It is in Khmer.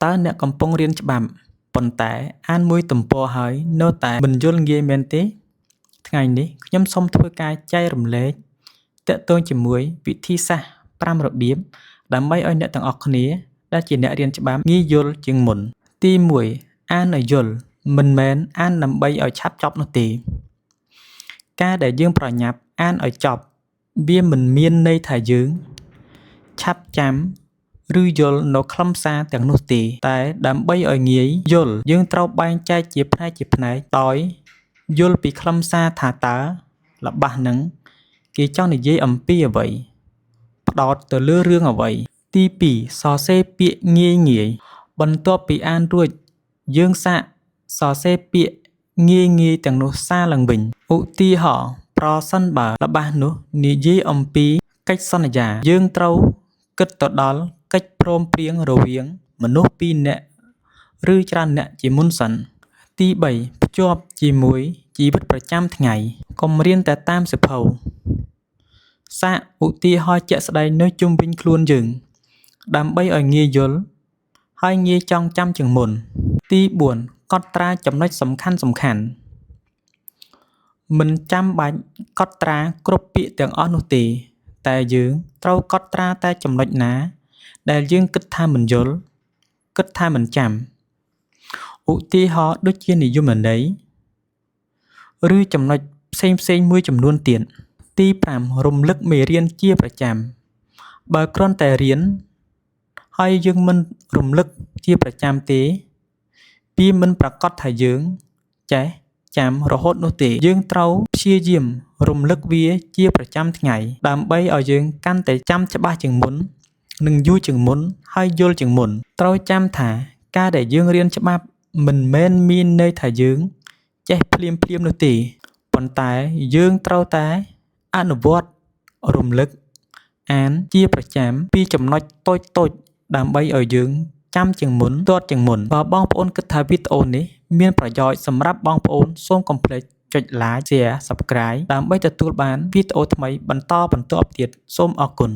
តើអ្នកកំពុងរៀនច្បាប់ប៉ុន្តែអានមួយទំព័រហើយនៅតែមិនយល់ងាយមែនទេថ្ងៃនេះខ្ញុំសូមធ្វើការចែករំលែកទាក់ទងជាមួយវិធីសាស្ត្រ5របៀបដើម្បីឲ្យអ្នកទាំងអស់គ្នាដែលជាអ្នករៀនច្បាប់ងាយយល់ជាងមុនទី1អានឲ្យយល់មិនមែនអានដើម្បីឲ្យឆាប់ចប់នោះទេការដែលយើងប្រញាប់អានឲ្យចប់វាមិនមានន័យថាយើងឆាប់ចាំឬយល់នៅខ្លឹមសារទាំងនោះទេតែដើម្បីឲ្យងាយយល់យើងត្រូវបែងចែកជាផ្នែកដោយយល់ពីខ្លឹមសារថាតើល្បះនឹងគេចង់និយាយអំពីអ្វីផ្ដោតទៅលើរឿងអ្វីទី2សរសេរពាក្យងាយបន្ទាប់ពីអានរួចយើងសាកសរសេរពាក្យងាយទាំងនោះសារឡើងវិញឧទាហរណ៍ប្រសិនបើល្បះនោះនិយាយអំពីកិច្ចសន្យាយើងត្រូវគិតទៅដល់កិច្ចព្រមព្រៀងរវាងមនុស្ស2នាក់ឬច្រើននាក់ជាមុនសិនទី3ភ្ជាប់ជាមួយជីវិតប្រចាំថ្ងៃកុំរៀនតែតាមសៀវភៅសាកឧទាហរណ៍ជាក់ស្ដែងនៅជុំវិញខ្លួនយើងដើម្បីឲ្យងាយយល់ហើយងាយចងចាំជាងមុនទី4កត់ត្រាចំណុចសំខាន់មិនចាំបាច់កត់ត្រាគ្រប់ពាក្យទាំងអស់នោះទេតែយើងត្រូវកត់ត្រាតែចំណុចណាដែលយើងគិតថាមិនយល់គិតថាមិនចាំឧទាហរណ៍ដូចជានិយមន័យឬចំណុចផ្សេងមួយចំនួនទៀតទី5រំលឹកមេរៀនជាប្រចាំបើគ្រាន់តែរៀនហើយយើងមិនរំលឹកជាប្រចាំទេវាមិនប្រាកដថាយើងចេះចាំរហូតនោះទេយើងត្រូវព្យាយាមរំលឹកវាជាប្រចាំថ្ងៃដើម្បីឲ្យយើងកាន់តែចាំច្បាស់ជាងមុននិងយូរជាងមុនហើយយល់ជាងមុនត្រូវចាំថាការដែលយើងរៀនច្បាប់មិនមែនមានន័យថាយើងចេះភ្លាមនោះទេប៉ុន្តែយើងត្រូវតែអនុវត្តរំលឹកអានជាប្រចាំពីចំណុចតូចដើម្បីឲ្យយើងចាំជាងមុនទាត់ជាងមុនបើបងប្អូនគិតថាវីដេអូនេះមានប្រយោជន៍សម្រាប់បងប្អូនសូមកុំភ្លេចចុច Like Share Subscribe ដើម្បីទទួលបានវីដេអូថ្មីបន្តទៀតសូមអរគុណ